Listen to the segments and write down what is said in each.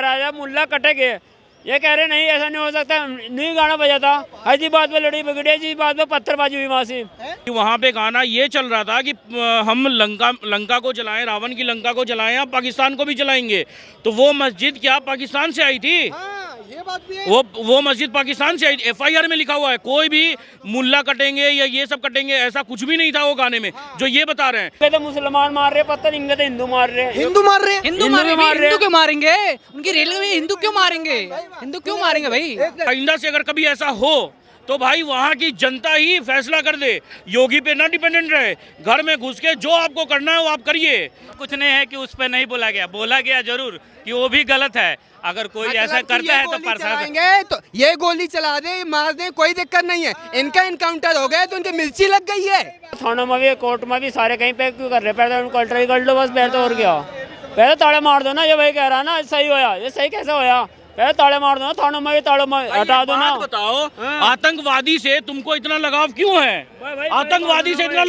राजा मुल्ला कटे गए, ये कह रहे नहीं ऐसा नहीं हो सकता, नहीं गाना बजा था, हर बात पे लड़ी बिगड़ी, जी बात पे पत्थरबाजी हुई वहाँ से। वहाँ पे गाना ये चल रहा था कि हम लंका को जलाएं, रावण की लंका को जलाएं, अब पाकिस्तान को भी जलाएंगे। तो वो मस्जिद क्या पाकिस्तान से आई थी? ये बात भी है। वो मस्जिद पाकिस्तान से आई। FIR में लिखा हुआ है, कोई भी मुल्ला कटेंगे या ये सब कटेंगे, ऐसा कुछ भी नहीं था वो गाने में जो ये बता रहे हैं। तो मुसलमान मार रहे पत्थर, इनके तो हिंदू मार रहे हैं। हिंदू मार रहे हैं? हिंदू क्यों मारेंगे? उनकी रेल में हिंदू क्यों मारेंगे? हिंदू क्यों मारेंगे भाई? आइंदा से अगर कभी ऐसा हो तो भाई वहाँ की जनता ही फैसला कर दे, योगी पे ना डिपेंडेंट रहे। घर में घुस के जो आपको करना है वो आप करिए। कुछ नहीं है कि उस पर नहीं बोला गया, बोला गया जरूर कि वो भी गलत है। अगर कोई ऐसा करता है तो चलाएंगे, तो ये गोली चला दे, मार दे, कोई दिक्कत नहीं है। इनका इनकाउंटर हो गया तो उनकी मिर्ची लग गई है। थानों में भी, कोर्ट में भी, सारे कहीं पे क्यों कर रहे? पहले उनको अल्टर कर लो बस, पहले तो और क्या, पहले ताड़े मार दो ना। ये भाई कह रहा ना सही होया, ये सही कैसे होया? पहले ताड़े मार दो ना, थानों में भी ताड़ों में हटा दो ना। बताओ आतंकवादी से तुमको इतना लगाव क्यों है? आतंकवादी से इतना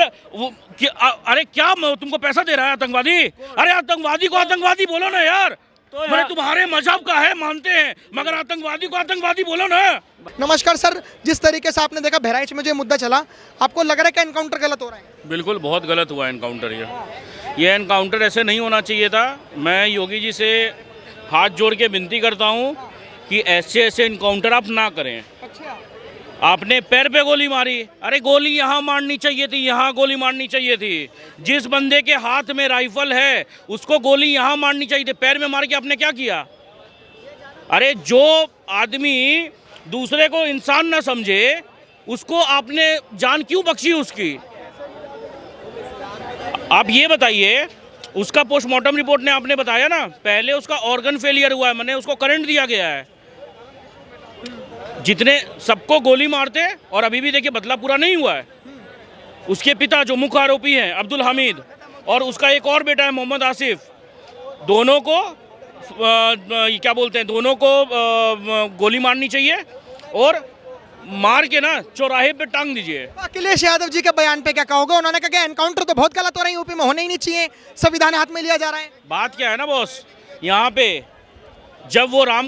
अरे क्या तुमको पैसा दे रहा है आतंकवादी? अरे आतंकवादी को आतंकवादी बोलो ना यार। तो मैं तुम्हारे मजहब का है मानते हैं, मगर आतंकवादी को आतंकवादी बोलो ना। नमस्कार सर, जिस तरीके से आपने देखा बहराइच में जो मुद्दा चला, आपको लग रहा है कि एनकाउंटर गलत हो रहा है? बिल्कुल बहुत गलत हुआ एनकाउंटर। ये एनकाउंटर ऐसे नहीं होना चाहिए था। मैं योगी जी से हाथ जोड़ के विनती करता हूँ कि ऐसे एनकाउंटर आप ना करें। अच्छा। आपने पैर पे गोली मारी, अरे गोली यहाँ मारनी चाहिए थी, यहाँ गोली मारनी चाहिए थी। जिस बंदे के हाथ में राइफल है उसको गोली यहाँ मारनी चाहिए थी, पैर में मार के आपने क्या किया? अरे जो आदमी दूसरे को इंसान ना समझे उसको आपने जान क्यों बख्शी उसकी? आप ये बताइए, उसका पोस्टमार्टम रिपोर्ट ने आपने बताया ना, पहले उसका ऑर्गन फेलियर हुआ है, मैंने उसको करंट दिया गया है। जितने सबको गोली मारते और अभी भी देखिए बदला पूरा नहीं हुआ है। उसके पिता जो मुख्य आरोपी हैं अब्दुल हामिद और उसका एक और बेटा है मोहम्मद आसिफ, दोनों को क्या बोलते हैं, दोनों को गोली मारनी चाहिए और मार के ना चौराहे पे टांग दीजिए। अखिलेश यादव जी के बयान पे क्या कहोगे? उन्होंने कहा कि एनकाउंटर तो बहुत गलत हो रहा है, यूपी में होने ही नहीं चाहिए, संविधान हाथ में लिया जा रहा है। बात क्या है ना बॉस, यहाँ पे जब वो राम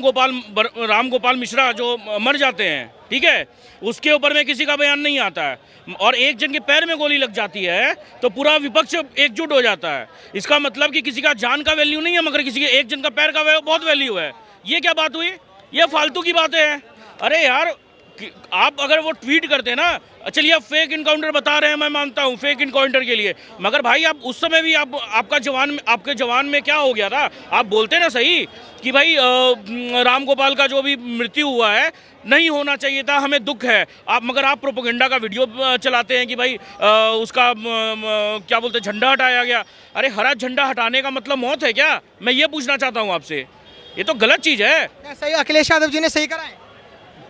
गोपाल मिश्रा जो मर जाते हैं, ठीक है, उसके ऊपर में किसी का बयान नहीं आता है और एक जन के पैर में गोली लग जाती है तो पूरा विपक्ष एकजुट हो जाता है। इसका मतलब कि किसी का जान का वैल्यू नहीं है मगर किसी के एक जन का पैर का बहुत वैल्यू है। ये क्या बात हुई? ये फालतू की बातें हैं। अरे यार आप अगर वो ट्वीट करते ना, चलिए आप फेक इनकाउंटर बता रहे हैं, मैं मानता हूँ फेक इनकाउंटर के लिए, मगर भाई आप उस समय भी आपके जवान में क्या हो गया था? आप बोलते ना सही कि भाई राम गोपाल का जो भी मृत्यु हुआ है नहीं होना चाहिए था, हमें दुख है। मगर आप प्रोपेगेंडा का वीडियो चलाते हैं कि भाई उसका क्या बोलते हैं, झंडा हटाया गया। अरे हरा झंडा हटाने का मतलब मौत है क्या? मैं ये पूछना चाहता हूँ आपसे, ये तो गलत चीज़ है। सही अखिलेश यादव जी ने सही करा है?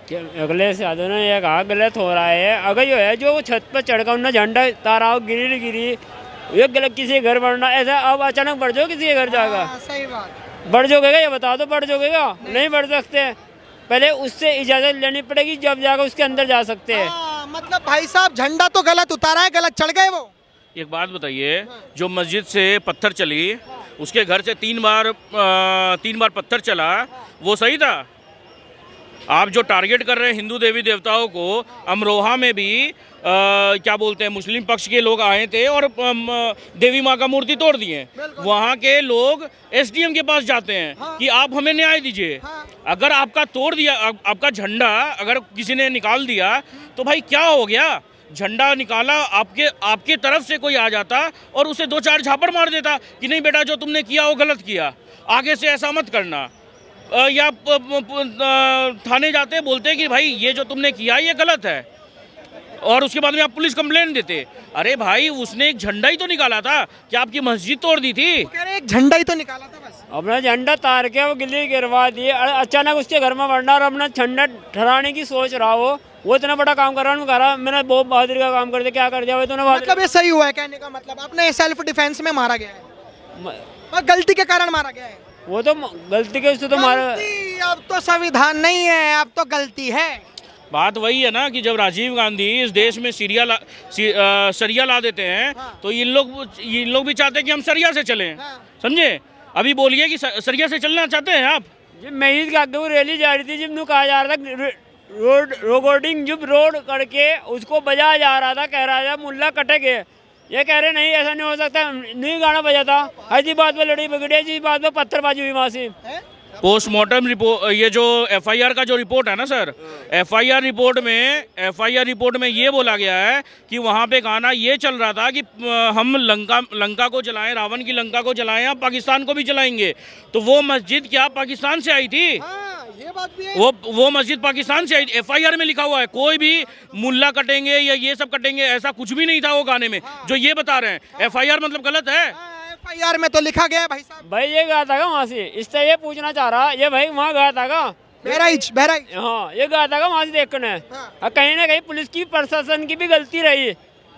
अखिलेश यादव ने यह कहा गलत हो रहा है। अगर जो है जो छत पर चढ़कर उन्होंने झंडा तारा गिरी, ये गलत, किसी घर बढ़ना ऐसा, अब अचानक बढ़ जाओ किसी के घर जाएगा? सही बात। बढ़ जाओगे ये बता दो, बढ़ जाओगे? नहीं बढ़ सकते, पहले उससे इजाजत लेनी पड़ेगी, जब जाकर उसके अंदर जा सकते हैं। मतलब भाई साहब झंडा तो गलत उतारा है, गलत चढ़ गए वो। एक बात बताइए, जो मस्जिद से पत्थर चली, उसके घर से तीन बार पत्थर चला, वो सही था? आप जो टारगेट कर रहे हैं हिंदू देवी देवताओं को, अमरोहा में भी क्या बोलते हैं मुस्लिम पक्ष के लोग आए थे और देवी माँ का मूर्ति तोड़ दिए। वहाँ के लोग SDM के पास जाते हैं कि आप हमें न्याय दीजिए। अगर आपका तोड़ दिया, आपका झंडा अगर किसी ने निकाल दिया तो भाई क्या हो गया? झंडा निकाला, आपके तरफ से कोई आ जाता और उसे 2-4 झापड़ मार देता कि नहीं बेटा जो तुमने किया वो गलत किया, आगे से ऐसा मत करना। या थाने जाते बोलते कि भाई ये जो तुमने किया ये गलत है, और उसके बाद में आप पुलिस कंप्लेंट देते। अरे भाई उसने एक झंडा ही तो निकाला था, क्या आपकी मस्जिद तोड़ दी थी? कह रहे एक झंडा ही तो निकाला था बस। अपना झंडा तार के वो गिल्ली गिरवा दिए, अचानक उसके घर में बढ़ना और अपना झंडा ठहराने की सोच रहा हो, वो इतना बड़ा काम कर रहा है। मैंने बहुत बहादुरी का काम कर दिया, क्या कर दिया वो तूने? मतलब ये सही हुआ है कहने का मतलब, अपने सेल्फ डिफेंस में मारा गया है, गलती के कारण मारा गया है। वो तो गलती के उससे तो मारा। अब तो संविधान नहीं है, अब तो गलती है। बात वही है ना कि जब राजीव गांधी इस देश में सरिया ला देते हैं, तो इन लोग भी चाहते हैं कि हम सरिया से चलें। समझे? अभी बोलिए कि सरिया से चलना चाहते हैं आप? जब मस्जिद के आगे वो रैली जा रही थी, जब नु कहा जा रहा था रोड रोकोडिंग, जब रोड करके उसको बजाया जा रहा था, कह रहा था मुल्ला कटेंगे। ये कह रहे नहीं ऐसा नहीं हो सकता, नहीं गाना बजा था। हर जी बात पे लड़ी बिगड़ी, जी बात पे पत्थरबाजी हुई वहाँ से। पोस्टमार्टम रिपोर्ट, ये जो एफआईआर का जो रिपोर्ट है ना सर, एफआईआर रिपोर्ट में ये बोला गया है कि वहाँ पे गाना ये चल रहा था कि हम लंका को जलाएं, रावण की लंका को जलाएं, अब पाकिस्तान को भी जलाएंगे। तो वो मस्जिद क्या पाकिस्तान से आई थी? ये बात भी है। वो मस्जिद पाकिस्तान से आई। एफआईआर में लिखा हुआ है, कोई भी मुल्ला कटेंगे या ये सब कटेंगे ऐसा कुछ भी नहीं था वो गाने में, जो ये बता रहे हैं। एफआईआर मतलब गलत है। एफआईआर में तो लिखा गया है भाई साहब। भाई ये गया था वहाँ से, इससे ये पूछना चाह रहा, ये भाई वहाँ गया था बहराइच। हाँ, ये गया था वहाँ से देखने। और कहीं ना कहीं पुलिस की, प्रशासन की भी गलती रही,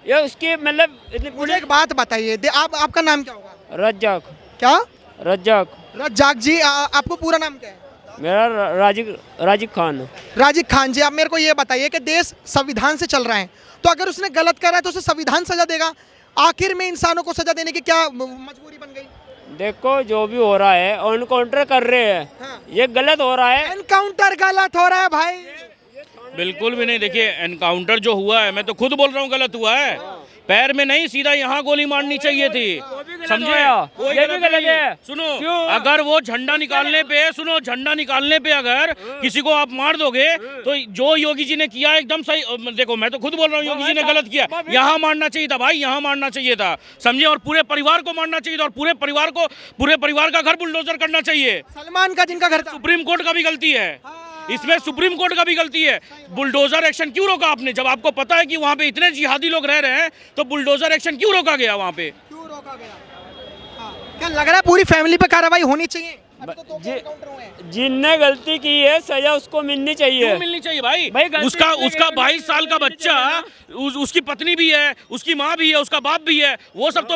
ये उसकी मतलब मुझे एक बात बताइए, आपका नाम क्या होगा? रज्जाक। क्या? रज्जाक जी। आपको पूरा नाम क्या है? मेरा राजिक खान। राजिक खान जी, आप मेरे को ये बताइए कि देश संविधान से चल रहा है, तो अगर उसने गलत करा है तो उसे संविधान सजा देगा। आखिर में इंसानों को सजा देने की क्या मजबूरी बन गई? देखो जो भी हो रहा है, एनकाउंटर कर रहे हैं, हाँ। ये गलत हो रहा है। एनकाउंटर गलत हो रहा है भाई, बिल्कुल भी नहीं। देखिए एनकाउंटर जो हुआ है, मैं तो खुद बोल रहा हूँ गलत हुआ है। पैर में नहीं, सीधा यहाँ गोली मारनी चाहिए थी, समझे? ये भी गलत है। सुनो, अगर वो झंडा निकालने पे अगर किसी को आप मार दोगे तो जो योगी जी ने किया एकदम सही। देखो मैं तो खुद बोल रहा हूँ, योगी जी ने गलत किया। यहाँ मारना चाहिए था भाई, यहाँ मारना चाहिए था, समझे? और पूरे परिवार को मारना चाहिए था, और पूरे परिवार का घर बुलडोजर करना चाहिए। सलमान का जिनका घर था। सुप्रीम कोर्ट का भी गलती है इसमें, सुप्रीम कोर्ट का भी गलती है। बुलडोजर एक्शन क्यों रोका आपने? जब आपको पता है कि वहाँ पे इतने जिहादी लोग रह रहे हैं, तो बुलडोजर एक्शन क्यों रोका गया वहाँ पे? क्यों रोका गया? क्या लग रहा है पूरी फैमिली पे कार्रवाई होनी चाहिए? अभी तो दो एनकाउंटर हुए हैं। जिनने गलती की है सजा उसको मिलनी चाहिए। क्यों मिलनी चाहिए भाई? गलती उसका 22 साल का बच्चा, उसकी पत्नी भी है, उसकी माँ भी है, उसका बाप भी है, वो सब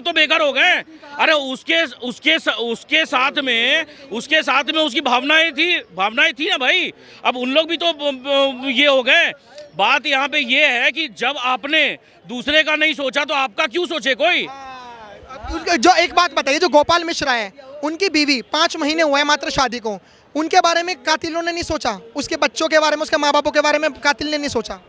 तो बेघर हो गए। अरे उसके साथ में उसकी भावनाएं थी ना भाई। अब उन लोग भी तो ये हो गए। बात यहाँ पे ये है कि जब आपने दूसरे का नहीं सोचा तो आपका क्यों सोचे कोई? जो एक बात बताइए, जो गोपाल मिश्रा है, उनकी बीवी 5 महीने हुए हैं मात्र शादी को, उनके बारे में कातिलों ने नहीं सोचा? उसके बच्चों के बारे में, उसके माँ बापों के बारे में कातिल ने नहीं सोचा?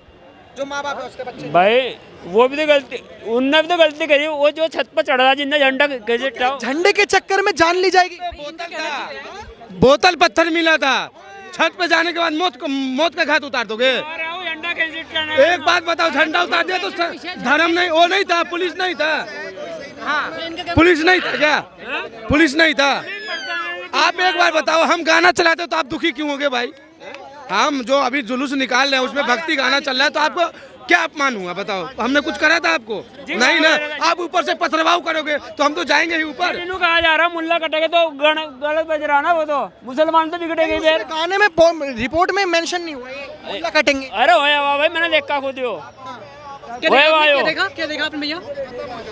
जो माँ बाप है उसके बच्चे भाई, वो भी तो गलती, उनने भी तो गलती करी। वो जो छत पर चढ़ रहा, जिनने झंडे के चक्कर में जान ली जाएगी। बोतल पत्थर मिला था, छत पे जाने के बाद मौत का घाट उतार दोगे? एक बात बताओ, झंडा उतार दिया तो धर्म नहीं, वो नहीं था, पुलिस नहीं था। पुलिस नहीं था क्या? पुलिस नहीं था। आप एक बार बताओ, हम गाना चलाते तो आप दुखी क्यों होगे भाई? हम जो अभी जुलूस निकाल रहे हैं उसमें भक्ति गाना चल रहा है, तो आपको क्या अपमान हुआ बताओ? हमने कुछ करा था आपको? नहीं ना। आप ऊपर से पथरवाह करोगे तो हम तो जाएंगे ही ऊपर। कहा जा रहा मुल्ला कटेगा तो गलत बज रहा ना, वो तो मुसलमान तो बिगड़ेंगे। गाने में रिपोर्ट में मेंशन नहीं हुआ मुल्ला कटेंगे। अरे होया भाई, मैंने देखा खुद हो। क्या देखा आपने भैया?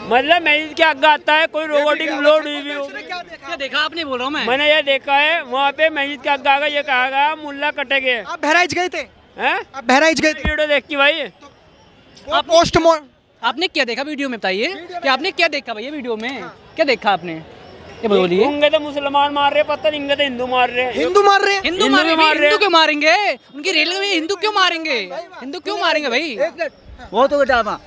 मतलब मैं क्या आता है कोई रोबोटिक लोड क्या देखा आपने? बोल रहा हूँ मैंने ये देखा है, वहाँ पे मस्जिद के आगे आगा ये कहा गया मुल्ला कटेंगे। आप बहराइच गए थे? हैं? आप बहराइच गए थे? वीडियो देख की भाई। आप पोस्टमार्टम आपने क्या देखा वीडियो में? बताइए कि आपने क्या देखा भैया वीडियो में? क्या देखा आपने, ये बोलिए। होंगे तो मुसलमान मार रहे, पता नहीं तो हिंदू मार रहे हैं। हिंदू मार रहे हैं? हिंदू क्यों मारेंगे? उनकी रेलवे में हिंदू क्यों मारेंगे? हिंदू क्यों मारेंगे भाई? वो तो ड्रामा।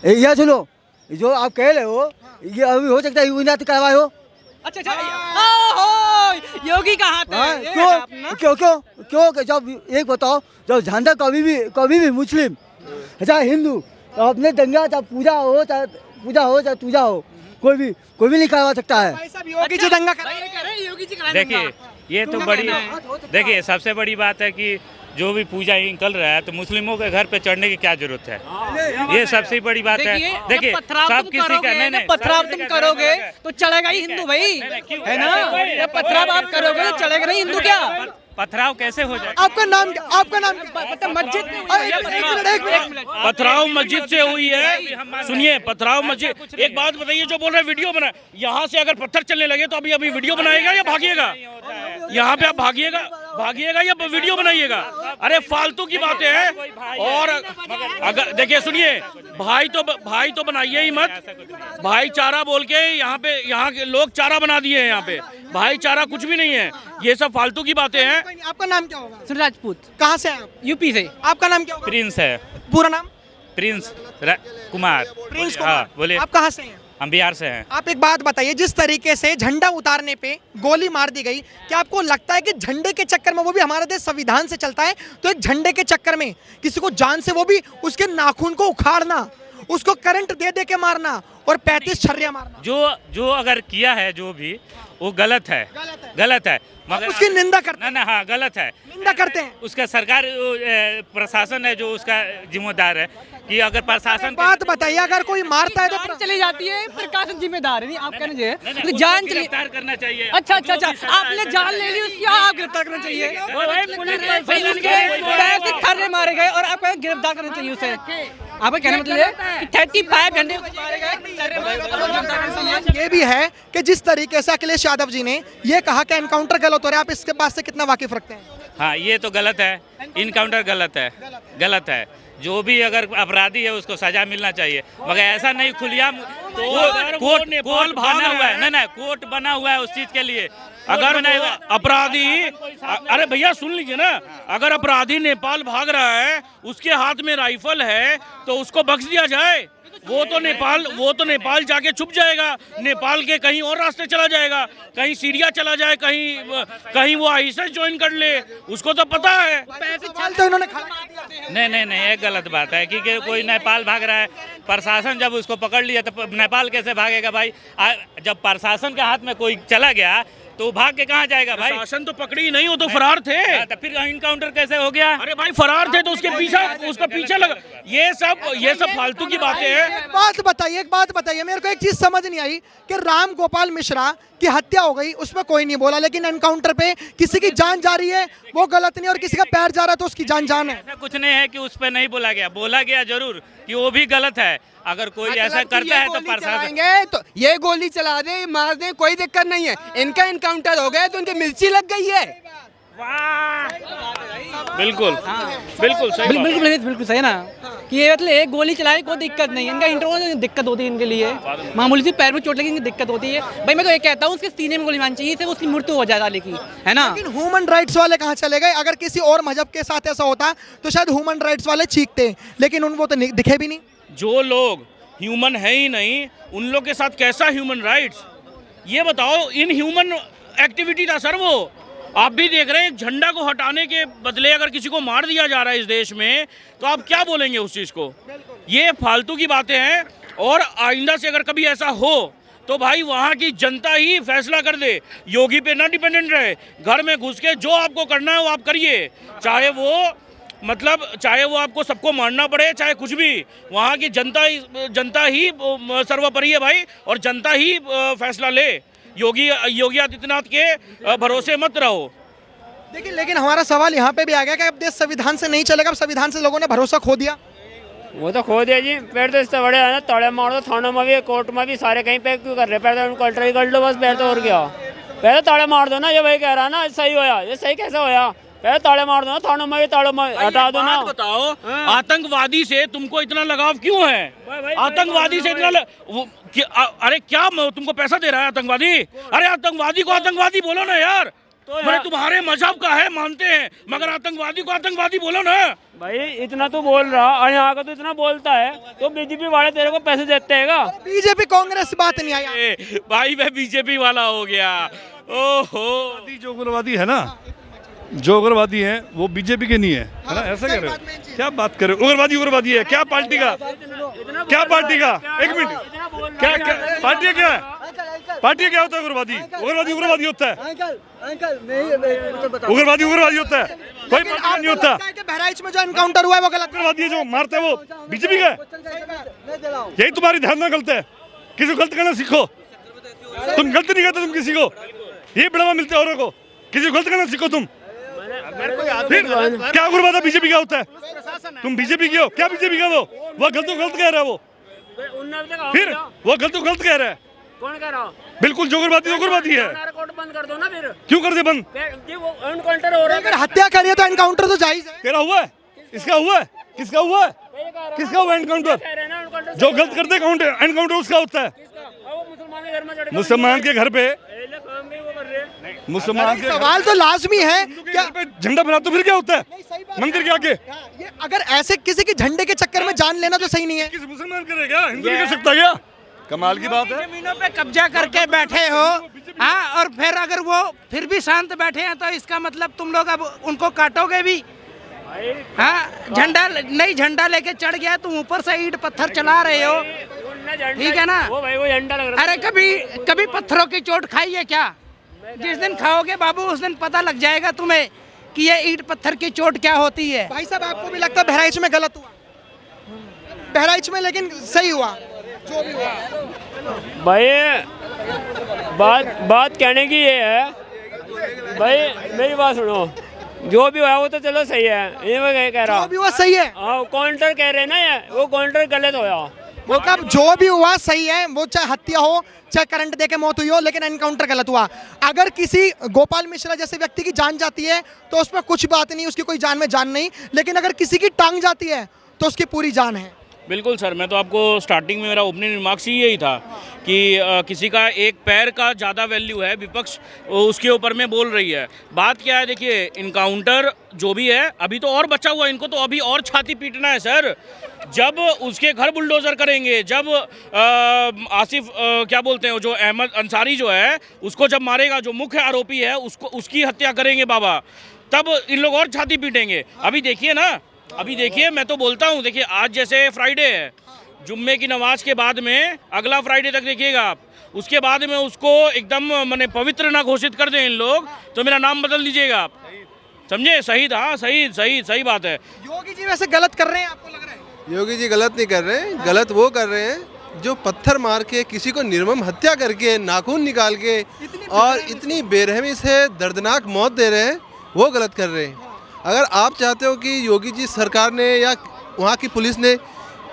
यह सुनो, जो आप कह रहे हो ये अभी हो सकता है यूनाइट करवाए हो। अच्छा, योगी का हाथ है। क्यों जब एक बताओ, जब झंडा कभी भी मुस्लिम चाहे हिंदू, तो अपने दंगा चाहे पूजा हो चाहे पूजा हो, कोई भी नहीं करवा सकता है। योगी जी दंगा देखिए ये तो बड़ी, देखिए सबसे बड़ी बात है कि जो भी पूजा निकल रहा है तो मुस्लिमों के घर पे चढ़ने की क्या जरूरत है? ये सबसे बड़ी बात है। देखिए सब किसी का नहीं, पथराव तुम करोगे तो चलेगा ही हिंदू भाई, है ना? पथराव आप करोगे तो चलेगा नहीं हिंदू। क्या पथराव कैसे हो जाएगा? आपका नाम मस्जिद पथराव मस्जिद से हुई है। सुनिए, पथराव मस्जिद, एक बात बताइए, जो बोल रहे वीडियो बना, यहाँ से अगर पत्थर चलने लगे तो अभी वीडियो बनाएगा या भागिएगा? यहाँ पे आप भागिएगा या वीडियो बनाइएगा? अरे फालतू की बातें हैं। और अगर देखिए सुनिए, भाई तो बनाइए ही मत। भाईचारा बोल के यहाँ के लोग चारा बना दिए हैं। यहाँ पे भाईचारा कुछ भी नहीं है, ये सब फालतू की बातें हैं। आपका नाम क्या होगा? सुन राजपूत, कहाँ से हैं आप? यूपी से। आपका नाम क्या होगा? प्रिंस है, पूरा नाम? प्रिंस कुमार। प्रिंस हाँ कुमार। बोलिए। आप कहाँ से हैं? हम बिहार से हैं। आप एक बात बताइए, जिस तरीके से झंडा उतारने पे गोली मार दी गई, क्या आपको लगता है कि झंडे के चक्कर में, वो भी हमारा देश संविधान से चलता है, तो एक झंडे के चक्कर में किसी को जान से, वो भी उसके नाखून को उखाड़ना, उसको करंट दे दे के मारना और 35 छर्रियां मारना, जो अगर किया है जो भी, वो गलत है, गलत है। मगर उसकी निंदा करते हैं? ना हाँ गलत है, निंदा करते हैं। उसका सरकार प्रशासन है जो उसका जिम्मेदार है कि अगर प्रशासन बात बताइए, अगर कोई मारता है तो जान चली जाती है, प्रशासन जिम्मेदार है। नहीं आप कहना चाहिए जान चली। गिरफ्तार करना चाहिए। अच्छा, आपने जान ले ली उसकी, आप गिरफ्तार करना चाहिए। पैसे खर्रे मारे गए और आप गिरफ्तार करना चाहिए उसे। आपका कहना मतलब है कि 35 घंटे मारे गए। ये भी है कि जिस तरीके से अखिलेश यादव जी ने ये कहा कि एनकाउंटर गलत हो रहा है, आप इसके बात से कितना वाकिफ रखते हैं? हाँ ये तो गलत है, इनकाउंटर गलत है, गलत है। जो भी अगर अपराधी है उसको सजा मिलना चाहिए, मगर ऐसा नहीं खुलियाम कोर्ट बना हुआ है। नहीं कोर्ट बना हुआ है उस चीज के लिए। अगर अपराधी, अरे भैया सुन लीजिए ना, अगर अपराधी नेपाल भाग रहा है, उसके हाथ में राइफल है, तो उसको बख्श दिया जाए। वो तो नेपाल जाके छुप जाएगा, नेपाल के कहीं और रास्ते चला जाएगा, कहीं सीरिया चला जाए, कहीं वो आईएसआई ज्वाइन कर ले, उसको तो पता है। तो इन्होंने नहीं ये गलत बात है कि कोई नेपाल भाग रहा है, प्रशासन जब उसको पकड़ लिया तो नेपाल कैसे भागेगा भाई? जब प्रशासन के हाथ में कोई चला गया तो भाग के कहाँ जाएगा भाई? शासन तो पकड़ी नहीं, वो तो फरार थे। तो फिर इनकाउंटर कैसे हो गया? अरे भाई फरार थे तो उसका पीछे लगा। ये सब फालतू की बातें हैं। एक बात बताइए, मेरे को एक चीज समझ नहीं आई कि राम गोपाल मिश्रा की हत्या हो गई, उसमें कोई नहीं बोला, लेकिन एनकाउंटर पे किसी की जान जा रही है, वो गलत नहीं, और किसी का पैर जा रहा है तो उसकी जान है। ऐसा कुछ नहीं है कि उस पर नहीं बोला गया जरूर कि वो भी गलत है। अगर कोई ऐसा करता है तो प्रशासन तो ये गोली चला दे, मार दे, कोई दिक्कत नहीं है। इनका इनकाउंटर हो गया तो उनकी मिर्ची लग गई है। बिल्कुल सही बात। बिल्कुल सही ना कि ये मतलब एक गोली चलाए कोई दिक्कत नहीं है। इनका इंटरव्यू दिक्कत होती है इनके लिए, मामूली सी पैर में चोट लगी, इनकी दिक्कत होती है। भाई मैं तो ये कहता हूँ उसके सीने में गोली मारनी चाहिए, इससे उसकी मृत्यु हो जाए साले की, है ना। लेकिन ह्यूमन राइट्स वाले कहाँ चले गए? अगर किसी और मजहब के साथ ऐसा होता तो शायद ह्यूमन राइट्स वाले चीखते, लेकिन उनको तो दिखे भी नहीं। जो लोग ह्यूमन है ही नहीं, उन लोग के साथ कैसा ह्यूमन राइट्स? ये बताओ, इन ह्यूमन एक्टिविटी था सर वो। आप भी देख रहे हैं, झंडा को हटाने के बदले अगर किसी को मार दिया जा रहा है इस देश में, तो आप क्या बोलेंगे उस चीज़ को? ये फालतू की बातें हैं। और आइंदा से अगर कभी ऐसा हो तो भाई वहाँ की जनता ही फैसला कर दे, योगी पे ना डिपेंडेंट रहे। घर में घुस के जो आपको करना है वो आप करिए, चाहे वो आपको सबको मारना पड़े, चाहे कुछ भी। वहाँ की जनता ही सर्वोपरि है भाई, और जनता ही फैसला ले। योगी आदित्यनाथ के भरोसे मत रहो। देखिए, लेकिन हमारा सवाल यहाँ पे भी आ गया कि अब देश संविधान से नहीं चलेगा, अब संविधान से लोगों ने भरोसा खो दिया। वो तो खो दिया जी। पैर तो इससे बड़े है ना, तड़े मार दो, थानों में भी, कोर्ट में भी, सारे कहीं पे क्यों कर रहे? पैर तो कल्टर कर लो बस, पैर तो और क्या? पैर तो ताड़े मार दो ना, ये भाई कह रहा ना सही होया, ये सही कैसे होया? पहले ताड़े मार दो ना, थानों में भी ताड़ों में हटा दो ना। बताओ, आतंकवादी से तुमको इतना लगाव क्यों है? आतंकवादी से इतना अरे क्या तुमको पैसा दे रहा है आतंकवादी? अरे आतंकवादी को आतंकवादी बोलो ना यार। तो तुम्हारे मजहब का है मानते हैं, मगर आतंकवादी को आतंकवादी बोलो ना भाई। इतना तो बोल रहा, और यहाँ का तो इतना बोलता है, तो बीजेपी वाले तेरे को पैसे देते हैं? बीजेपी कांग्रेस बात नहीं आई भाई, मैं बीजेपी वाला हो गया। ओहो, जो उग्रवादी है ना, जो उग्रवादी है वो बीजेपी के नहीं है, है ना? ऐसा कह रहे हो? क्या बात कर रहे हो? उग्रवादी है क्या? पार्टी का क्या? पार्टी का? एक मिनट, क्या पार्टी क्या है? पार्टी क्या होता है? उग्रवादी होता है। उग्रवादी होता है, कोई पार्टी नहीं होता। बहराइच में जो एनकाउंटर हुआ है वो गलत। उग्रवादी है जो मारते हैं वो बीजेपी का है। यही तुम्हारी धारणा गलत है। किसी को गलत करना सीखो। तुम गलती नहीं करते, तुम किसी को ये बढ़ावा मिलते है औरों को। किसी को गलत करना सीखो तुम। फिर क्या उग्रवाद बीजेपी का होता है? तुम बीजेपी की हो क्या? बीजेपी का वो गलत कह रहा है वो। फिर वो गलत कह रहा है। कौन कह रहा? बिल्कुल जो उग्रवादी है। कोर्ट बंद कर दो ना फिर। क्यों कर दे बंद? वो एनकाउंटर हो रहा है। अगर हत्या करिए तो एनकाउंटर तो जायज है। तेरा हुआ है? इसका हुआ है? किसका हुआ है? किसका हुआ एनकाउंटर? जो गलत करते एनकाउंटर उसका होता है। मुसलमान के घर पे मुसलमान के सवाल तो लाजमी है क्या झंडा फहरा तो फिर क्या होता है मंदिर के आगे? ये अगर ऐसे किसी के झंडे के चक्कर में जान लेना तो सही नहीं है। किसी मुसलमान करेगा? हिंदू नहीं कर सकता क्या? कमाल की बात है। जमीनों पे कब्जा करके बैठे हो, हाँ, और फिर अगर वो फिर भी शांत बैठे हैं तो इसका मतलब तुम लोग अब उनको काटोगे भी। हाँ, झंडा लेके चढ़ गया, तुम ऊपर से ईंट पत्थर चला रहे हो, ठीक है ना? वो भाई वो झंडा लग रहा है। अरे कभी पत्थरों की चोट खाई है क्या? जिस दिन खाओगे बाबू उस दिन पता लग जाएगा तुम्हें कि ये ईंट पत्थर की चोट क्या होती है। भाई साहब आपको भी लगता है बहराइच में गलत हुआ? बहराइच में लेकिन सही हुआ जो भी हुआ। भाई बात कहने की ये है, भाई मेरी बात सुनो, जो भी हुआ वो तो चलो सही है, ये मैं कह रहा जो भी हुआ सही है। हाँ, काउंटर कह रहे हैं ना, ये वो काउंटर गलत होया। मतलब जो भी हुआ सही है, वो चाहे हत्या हो चाहे करंट देके मौत हुई हो, लेकिन एनकाउंटर गलत हुआ। अगर किसी गोपाल मिश्रा जैसे व्यक्ति की जान जाती है तो उसमें कुछ बात नहीं, उसकी कोई जान में जान नहीं, लेकिन अगर किसी की टांग जाती है तो उसकी पूरी जान है। बिल्कुल सर, मैं तो आपको स्टार्टिंग में मेरा ओपनिंग रिमार्क्स ही यही था कि किसी का एक पैर का ज़्यादा वैल्यू है, विपक्ष उसके ऊपर में बोल रही है। बात क्या है, देखिए इनकाउंटर जो भी है अभी तो और बचा हुआ, इनको तो अभी और छाती पीटना है सर। जब उसके घर बुलडोज़र करेंगे, जब आसिफ क्या बोलते हैं जो अहमद अंसारी जो है उसको जब मारेगा, जो मुख्य आरोपी है उसकी हत्या करेंगे बाबा, तब इन लोग और छाती पीटेंगे। अभी देखिए ना, अभी देखिए, मैं तो बोलता हूँ, देखिए आज जैसे फ्राइडे है, जुम्मे की नमाज के बाद में अगला फ्राइडे तक देखिएगा आप, उसके बाद में उसको एकदम माने पवित्र ना घोषित कर दें इन लोग, तो मेरा नाम बदल दीजिएगा आप, समझे? शहीद, हाँ सही बात है। योगी जी वैसे गलत कर रहे हैं, आपको लग रहा है? योगी जी गलत नहीं कर रहे हैं, गलत वो कर रहे हैं जो पत्थर मार के किसी को निर्मम हत्या करके नाखून निकाल के और इतनी बेरहमी से दर्दनाक मौत दे रहे हैं, वो गलत कर रहे हैं। अगर आप चाहते हो कि योगी जी सरकार ने या वहाँ की पुलिस ने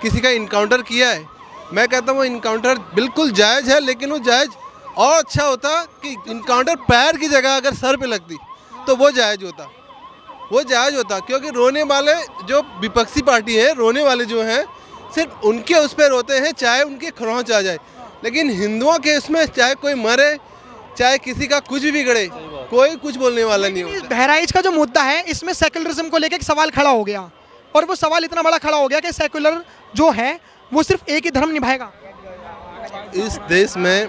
किसी का इनकाउंटर किया है, मैं कहता हूँ वो इनकाउंटर बिल्कुल जायज़ है, लेकिन वो जायज़ और अच्छा होता कि इनकाउंटर पैर की जगह अगर सर पे लगती तो वो जायज़ होता, क्योंकि रोने वाले जो विपक्षी पार्टी है, रोने वाले जो हैं सिर्फ उनके उस पर रोते हैं, चाहे उनके खरोंच आ जाए, लेकिन हिंदुओं के इसमें चाहे कोई मरे चाहे किसी का कुछ भी बिगड़े, कोई कुछ बोलने वाला नहीं होता। बहराइच का जो मुद्दा है, इसमें सेकुलरिज्म को लेकर एक सवाल खड़ा हो गया, और वो सवाल इतना बड़ा खड़ा हो गया कि सेकुलर जो है वो सिर्फ एक ही धर्म निभाएगा। इस देश में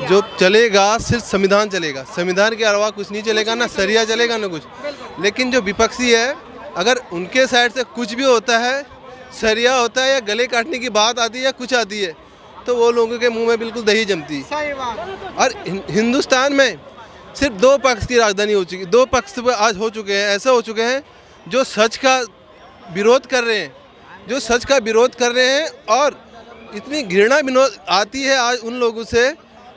जो चलेगा सिर्फ संविधान चलेगा, संविधान के अलावा कुछ नहीं चलेगा, ना सरिया चलेगा ना कुछ। लेकिन जो विपक्षी है, अगर उनके साइड से कुछ भी होता है, सरिया होता है या गले काटने की बात आती है या कुछ आती है, तो वो लोगों के मुंह में बिल्कुल दही जमती है। और हिंदुस्तान में सिर्फ दो पक्ष की राजधानी हो चुकी, दो पक्ष आज हो चुके हैं, ऐसे हो चुके हैं जो सच का विरोध कर रहे हैं, और इतनी घृणा विनोद आती है आज उन लोगों से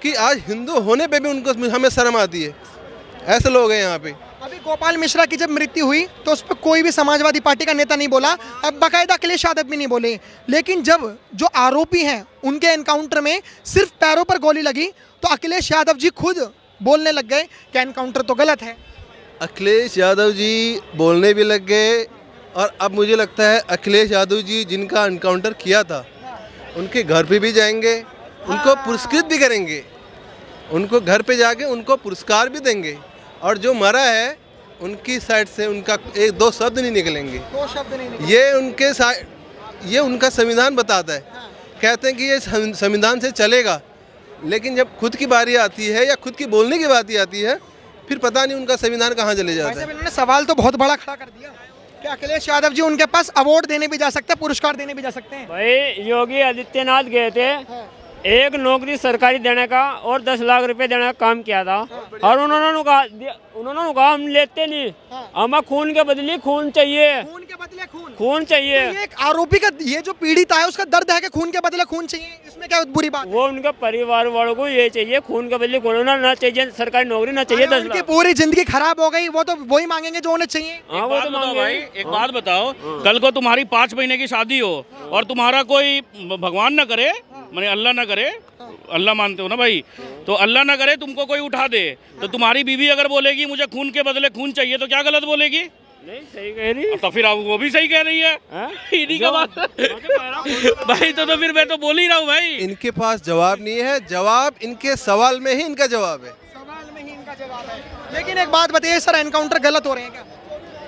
कि आज हिंदू होने पे भी उनको हमें शर्म आती है। ऐसे लोग हैं यहाँ पे। अभी गोपाल मिश्रा की जब मृत्यु हुई तो उस पर कोई भी समाजवादी पार्टी का नेता नहीं बोला, अब बाकायदा अखिलेश यादव भी नहीं बोले, लेकिन जब जो आरोपी हैं उनके एनकाउंटर में सिर्फ पैरों पर गोली लगी तो अखिलेश यादव जी खुद बोलने लग गए कि एनकाउंटर तो गलत है। अखिलेश यादव जी बोलने भी लग गए, और अब मुझे लगता है अखिलेश यादव जी जिनका एनकाउंटर किया था उनके घर पे भी जाएंगे, उनको पुरस्कृत भी करेंगे, उनको घर पे जाके उनको पुरस्कार भी देंगे, और जो मरा है उनकी साइड से उनका एक दो शब्द नहीं निकलेंगे, ये उनका संविधान बताता है। कहते हैं कि ये संविधान से चलेगा, लेकिन जब खुद की बारी आती है या खुद की बोलने की बात आती है, फिर पता नहीं उनका संविधान कहाँ चले जाता है। इन्होंने सवाल तो बहुत बड़ा खड़ा कर दिया कि अखिलेश यादव जी उनके पास अवार्ड देने भी जा सकते हैं, पुरस्कार देने भी जा सकते हैं। भाई योगी आदित्यनाथ गए थे, एक नौकरी सरकारी देने का और 10 लाख रुपए देने का काम किया था, और उन्होंने कहा हम लेते नहीं, हमें खून के बदले खून चाहिए, खून के बदले खून चाहिए। तो ये एक आरोपी का, ये जो पीड़ित है उसका दर्द है कि खून के बदले खून चाहिए, इसमें क्या बुरी बात? वो उनके परिवार वालों को ये चाहिए, खून के बदले खून ना चाहिए, सरकारी नौकरी ना चाहिए। 10 लाख पूरी जिंदगी खराब हो गई, वो तो वही मांगेंगे जो उन्हें चाहिए। हाँ, वो तो मांगेंगे। भाई एक बात बताओ, कल को तुम्हारी 5 महीने की शादी हो और तुम्हारा कोई भगवान ना करे, माने अल्लाह ना करे, अल्लाह मानते हो ना भाई, तो अल्लाह ना करे तुमको कोई उठा दे, तो तुम्हारी बीवी अगर बोलेगी मुझे खून के बदले खून चाहिए, तो क्या गलत बोलेगी? नहीं सही कह रही। तो फिर वो भी सही कह रही है, इन्हीं का बात भाई। तो फिर मैं तो बोल ही रहा हूँ भाई। इनके पास जवाब नहीं है, जवाब इनके सवाल में ही इनका जवाब है। सवाल में ही इनका जवाब है। लेकिन एक बात बताइए सर, एनकाउंटर गलत हो रहे हैं क्या?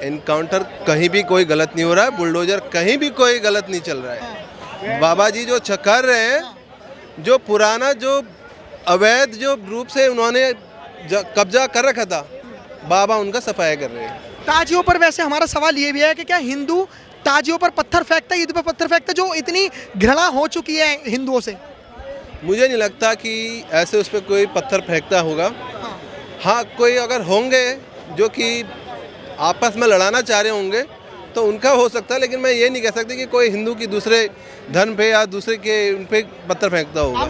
एनकाउंटर कहीं भी कोई गलत नहीं हो रहा है, बुलडोजर कहीं भी कोई गलत नहीं चल रहा है। बाबा जी जो कर रहे हैं, जो पुराना जो अवैध जो रूप से उन्होंने कब्जा कर रखा था, बाबा उनका सफाया कर रहे हैं। ताजियों पर वैसे हमारा सवाल ये भी है कि क्या हिंदू ताजियों पर पत्थर फेंकता है, ईद पर पत्थर फेंकता है, जो इतनी घृणा हो चुकी है हिंदुओं से? मुझे नहीं लगता कि ऐसे उस पर कोई पत्थर फेंकता होगा। हाँ, कोई अगर होंगे जो कि आपस में लड़ाना चाह रहे होंगे तो उनका हो सकता है, लेकिन मैं ये नहीं कह सकती कि कोई हिंदू की दूसरे धर्म पे या दूसरे के उन पे पत्थर फेंकता होगा।